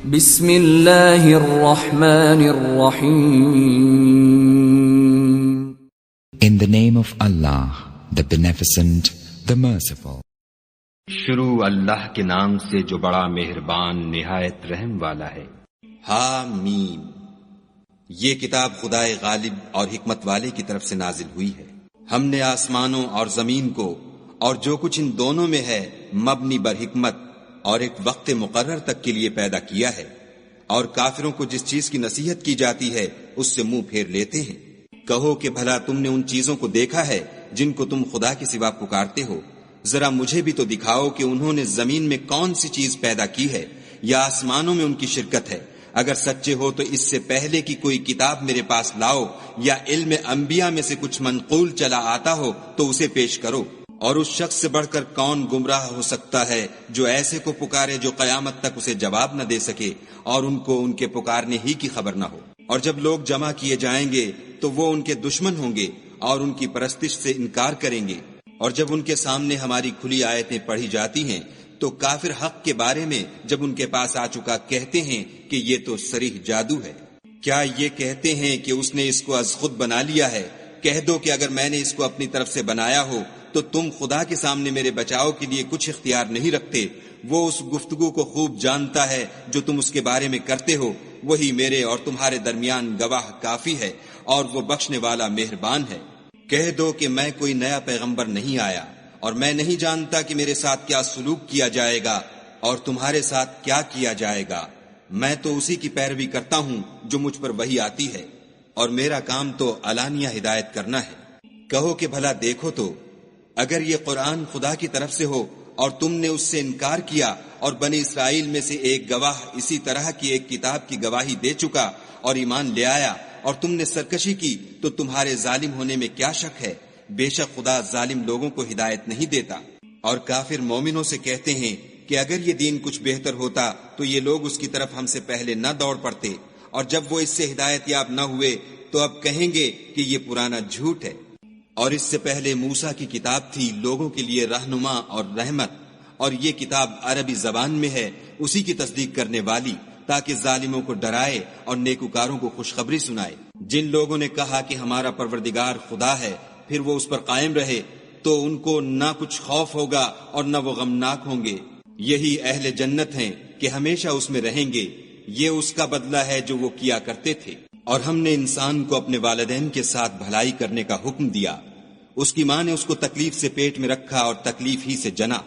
بسم اللہ الرحمن الرحیم. In the name of Allah, the Beneficent, the Merciful. شروع اللہ کے نام سے جو بڑا مہربان نہایت رحم والا ہے. حامیم. یہ کتاب خدائے غالب اور حکمت والے کی طرف سے نازل ہوئی ہے. ہم نے آسمانوں اور زمین کو اور جو کچھ ان دونوں میں ہے مبنی بر حکمت اور ایک وقت مقرر تک کے لیے پیدا کیا ہے، اور کافروں کو جس چیز کی نصیحت کی جاتی ہے اس سے منہ پھیر لیتے ہیں. کہو کہ بھلا تم نے ان چیزوں کو دیکھا ہے جن کو تم خدا کے سوا پکارتے ہو؟ ذرا مجھے بھی تو دکھاؤ کہ انہوں نے زمین میں کون سی چیز پیدا کی ہے یا آسمانوں میں ان کی شرکت ہے. اگر سچے ہو تو اس سے پہلے کی کوئی کتاب میرے پاس لاؤ، یا علم انبیاء میں سے کچھ منقول چلا آتا ہو تو اسے پیش کرو. اور اس شخص سے بڑھ کر کون گمراہ ہو سکتا ہے جو ایسے کو پکارے جو قیامت تک اسے جواب نہ دے سکے اور ان کو ان کے پکارنے ہی کی خبر نہ ہو. اور جب لوگ جمع کیے جائیں گے تو وہ ان کے دشمن ہوں گے اور ان کی پرستش سے انکار کریں گے. اور جب ان کے سامنے ہماری کھلی آیتیں پڑھی جاتی ہیں تو کافر حق کے بارے میں جب ان کے پاس آ چکا کہتے ہیں کہ یہ تو صریح جادو ہے. کیا یہ کہتے ہیں کہ اس نے اس کو از خود بنا لیا ہے؟ کہہ دو کہ اگر میں نے اس کو اپنی طرف سے بنایا ہو تو تم خدا کے سامنے میرے بچاؤ کے لیے کچھ اختیار نہیں رکھتے. وہ اس گفتگو کو خوب جانتا ہے جو تم اس کے بارے میں کرتے ہو. وہی میرے اور تمہارے درمیان گواہ کافی ہے، اور وہ بخشنے والا مہربان ہے. کہہ دو کہ میں کوئی نیا پیغمبر نہیں آیا، اور میں نہیں جانتا کہ میرے ساتھ کیا سلوک کیا جائے گا اور تمہارے ساتھ کیا کیا جائے گا. میں تو اسی کی پیروی کرتا ہوں جو مجھ پر وحی آتی ہے، اور میرا کام تو علانیہ ہدایت کرنا ہے. کہو کہ بھلا دیکھو تو اگر یہ قرآن خدا کی طرف سے ہو اور تم نے اس سے انکار کیا، اور بنی اسرائیل میں سے ایک گواہ اسی طرح کی ایک کتاب کی گواہی دے چکا اور ایمان لے آیا، اور تم نے سرکشی کی، تو تمہارے ظالم ہونے میں کیا شک ہے؟ بے شک خدا ظالم لوگوں کو ہدایت نہیں دیتا. اور کافر مومنوں سے کہتے ہیں کہ اگر یہ دین کچھ بہتر ہوتا تو یہ لوگ اس کی طرف ہم سے پہلے نہ دوڑ پڑتے، اور جب وہ اس سے ہدایت یاب نہ ہوئے تو اب کہیں گے کہ یہ پرانا جھوٹ ہے. اور اس سے پہلے موسیٰ کی کتاب تھی لوگوں کے لیے رہنما اور رحمت، اور یہ کتاب عربی زبان میں ہے اسی کی تصدیق کرنے والی، تاکہ ظالموں کو ڈرائے اور نیکوکاروں کو خوشخبری سنائے. جن لوگوں نے کہا کہ ہمارا پروردگار خدا ہے پھر وہ اس پر قائم رہے تو ان کو نہ کچھ خوف ہوگا اور نہ وہ غمناک ہوں گے. یہی اہل جنت ہیں کہ ہمیشہ اس میں رہیں گے. یہ اس کا بدلہ ہے جو وہ کیا کرتے تھے. اور ہم نے انسان کو اپنے والدین کے ساتھ بھلائی کرنے کا حکم دیا. اس کی ماں نے اس کو تکلیف سے پیٹ میں رکھا اور تکلیف ہی سے جنا،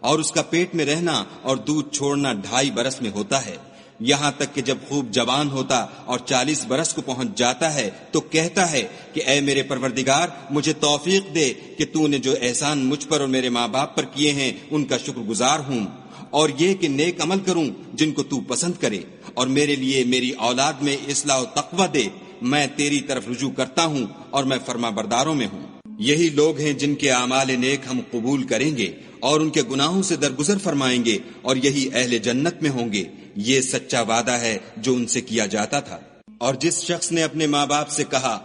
اور اس کا پیٹ میں رہنا اور دودھ چھوڑنا 2.5 برس میں ہوتا ہے، یہاں تک کہ جب خوب جوان ہوتا اور 40 برس کو پہنچ جاتا ہے تو کہتا ہے کہ اے میرے پروردگار، مجھے توفیق دے کہ تو نے جو احسان مجھ پر اور میرے ماں باپ پر کیے ہیں ان کا شکر گزار ہوں، اور یہ کہ نیک عمل کروں جن کو تو پسند کرے، اور میرے لیے میری اولاد میں اصلاح و تقوی دے. میں تیری طرف رجوع کرتا ہوں اور میں فرما برداروں میں ہوں. یہی لوگ ہیں جن کے اعمال نیک ہم قبول کریں گے اور ان کے گناہوں سے درگزر فرمائیں گے، اور یہی اہل جنت میں ہوں گے. یہ سچا وعدہ ہے جو ان سے کیا جاتا تھا. اور جس شخص نے اپنے ماں باپ سے کہا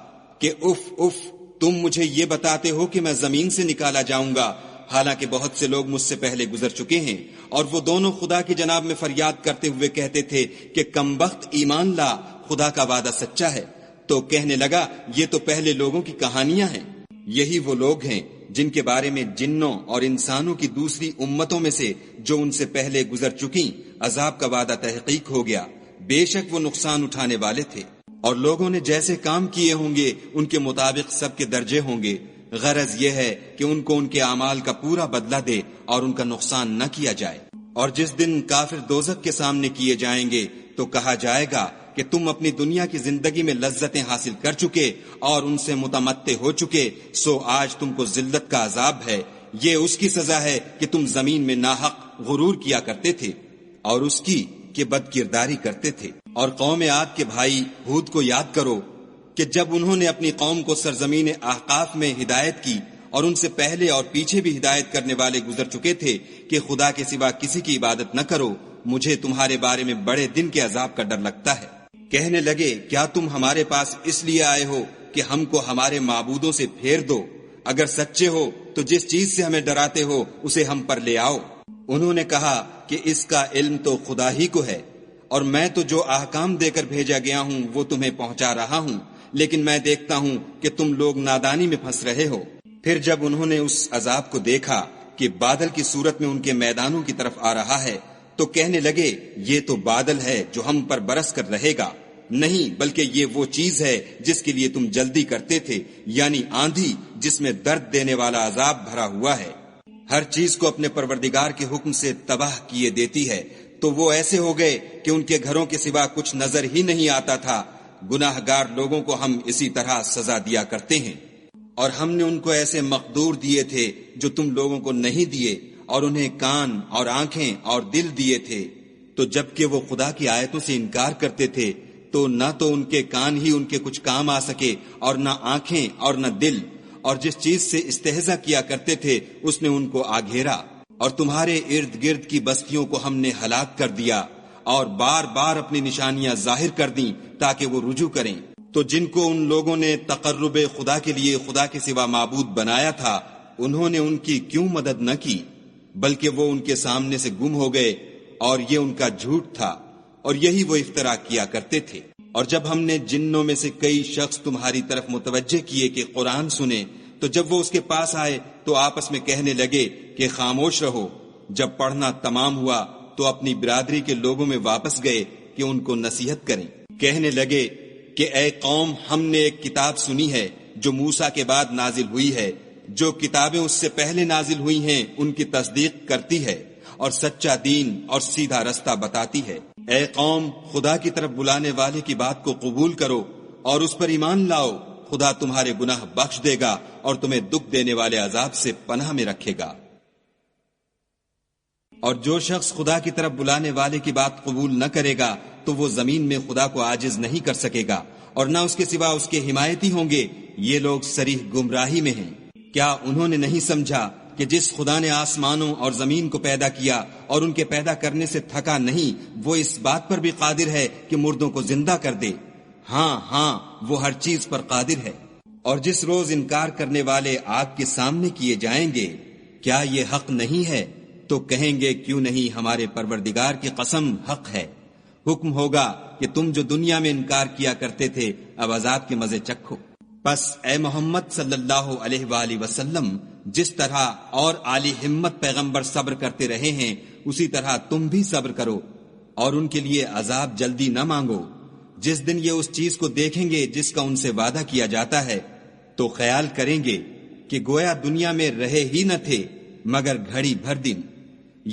کہ اف اف، تم مجھے یہ بتاتے ہو کہ میں زمین سے نکالا جاؤں گا، حالانکہ بہت سے لوگ مجھ سے پہلے گزر چکے ہیں. اور وہ دونوں خدا کی جناب میں فریاد کرتے ہوئے کہتے تھے کہ کمبخت ایمان لا، خدا کا وعدہ سچا ہے. تو کہنے لگا یہ تو پہلے لوگوں کی کہانیاں ہیں. یہی وہ لوگ ہیں جن کے بارے میں جنوں اور انسانوں کی دوسری امتوں میں سے جو ان سے پہلے گزر چکی عذاب کا وعدہ تحقیق ہو گیا. بے شک وہ نقصان اٹھانے والے تھے، اور لوگوں نے جیسے کام کیے ہوں گے ان کے مطابق سب کے درجے ہوں گے. غرض یہ ہے کہ ان کو ان کے اعمال کا پورا بدلہ دے اور ان کا نقصان نہ کیا جائے. اور جس دن کافر دوزخ کے سامنے کیے جائیں گے تو کہا جائے گا کہ تم اپنی دنیا کی زندگی میں لذتیں حاصل کر چکے اور ان سے متمتع ہو چکے، سو آج تم کو ذلت کا عذاب ہے. یہ اس کی سزا ہے کہ تم زمین میں ناحق غرور کیا کرتے تھے، اور اس کی کہ بد کرداری کرتے تھے. اور قوم عاد کے بھائی ہود کو یاد کرو کہ جب انہوں نے اپنی قوم کو سرزمین احقاف میں ہدایت کی، اور ان سے پہلے اور پیچھے بھی ہدایت کرنے والے گزر چکے تھے کہ خدا کے سوا کسی کی عبادت نہ کرو، مجھے تمہارے بارے میں بڑے دن کے عذاب کا ڈر لگتا ہے. کہنے لگے کیا تم ہمارے پاس اس لیے آئے ہو کہ ہم کو ہمارے معبودوں سے پھیر دو؟ اگر سچے ہو تو جس چیز سے ہمیں ڈراتے ہو اسے ہم پر لے آؤ. انہوں نے کہا کہ اس کا علم تو خدا ہی کو ہے، اور میں تو جو احکام دے کر بھیجا گیا ہوں وہ تمہیں پہنچا رہا ہوں، لیکن میں دیکھتا ہوں کہ تم لوگ نادانی میں پھنس رہے ہو۔ پھر جب انہوں نے اس عذاب کو دیکھا کہ بادل کی صورت میں ان کے میدانوں کی طرف آ رہا ہے تو کہنے لگے یہ تو بادل ہے جو ہم پر برس کر رہے گا، نہیں بلکہ یہ وہ چیز ہے جس کے لیے تم جلدی کرتے تھے، یعنی آندھی جس میں درد دینے والا عذاب بھرا ہوا ہے۔ ہر چیز کو اپنے پروردگار کے حکم سے تباہ کیے دیتی ہے، تو وہ ایسے ہو گئے کہ ان کے گھروں کے سوا کچھ نظر ہی نہیں آتا تھا۔ گناہ گار لوگوں کو ہم اسی طرح سزا دیا کرتے ہیں، اور ہم نے ان کو ایسے مقدور دیے تھے جو تم لوگوں کو نہیں دیے، اور انہیں کان اور آنکھیں اور دل دیے تھے، تو جبکہ وہ خدا کی آیتوں سے انکار کرتے تھے تو نہ تو ان کے کان ہی ان کے کچھ کام آ سکے اور نہ آنکھیں اور نہ دل، اور جس چیز سے استہزا کیا کرتے تھے اس نے ان کو آ گھیرا، اور تمہارے ارد گرد کی بستیوں کو ہم نے ہلاک کر دیا اور بار بار اپنی نشانیاں ظاہر کر دیں تاکہ وہ رجوع کریں۔ تو جن کو ان لوگوں نے تقرب خدا کے لیے خدا کے سوا معبود بنایا تھا، انہوں نے ان کی کیوں مدد نہ کی، بلکہ وہ ان کے سامنے سے گم ہو گئے، اور یہ ان کا جھوٹ تھا اور یہی وہ افترا کیا کرتے تھے۔ اور جب ہم نے جنوں میں سے کئی شخص تمہاری طرف متوجہ کیے کہ قرآن سنیں، تو جب وہ اس کے پاس آئے تو آپس میں کہنے لگے کہ خاموش رہو۔ جب پڑھنا تمام ہوا تو اپنی برادری کے لوگوں میں واپس گئے کہ ان کو نصیحت کریں۔ کہنے لگے کہ اے قوم، ہم نے ایک کتاب سنی ہے جو موسیٰ کے بعد نازل ہوئی ہے، جو کتابیں اس سے پہلے نازل ہوئی ہیں ان کی تصدیق کرتی ہے اور سچا دین اور سیدھا رستہ بتاتی ہے۔ اے قوم، خدا کی طرف بلانے والے کی بات کو قبول کرو اور اس پر ایمان لاؤ، خدا تمہارے گناہ بخش دے گا اور تمہیں دکھ دینے والے عذاب سے پناہ میں رکھے گا۔ اور جو شخص خدا کی طرف بلانے والے کی بات قبول نہ کرے گا تو وہ زمین میں خدا کو عاجز نہیں کر سکے گا، اور نہ اس کے سوا اس کے حمایتی ہوں گے۔ یہ لوگ صریح گمراہی میں ہیں۔ کیا انہوں نے نہیں سمجھا کہ جس خدا نے آسمانوں اور زمین کو پیدا کیا اور ان کے پیدا کرنے سے تھکا نہیں، وہ اس بات پر بھی قادر ہے کہ مردوں کو زندہ کر دے؟ ہاں وہ ہر چیز پر قادر ہے۔ اور جس روز انکار کرنے والے آگ کے سامنے کیے جائیں گے، کیا یہ حق نہیں ہے؟ تو کہیں گے کیوں نہیں، ہمارے پروردگار کی قسم حق ہے۔ حکم ہوگا کہ تم جو دنیا میں انکار کیا کرتے تھے اب عذاب کے مزے چکھو۔ پس اے محمد صلی اللہ علیہ وآلہ وسلم، جس طرح اور عالی ہمت پیغمبر صبر کرتے رہے ہیں اسی طرح تم بھی صبر کرو، اور ان کے لیے عذاب جلدی نہ مانگو۔ جس دن یہ اس چیز کو دیکھیں گے جس کا ان سے وعدہ کیا جاتا ہے تو خیال کریں گے کہ گویا دنیا میں رہے ہی نہ تھے مگر گھڑی بھر دن۔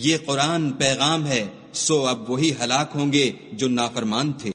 یہ قرآن پیغام ہے، سو اب وہی ہلاک ہوں گے جو نافرمان تھے۔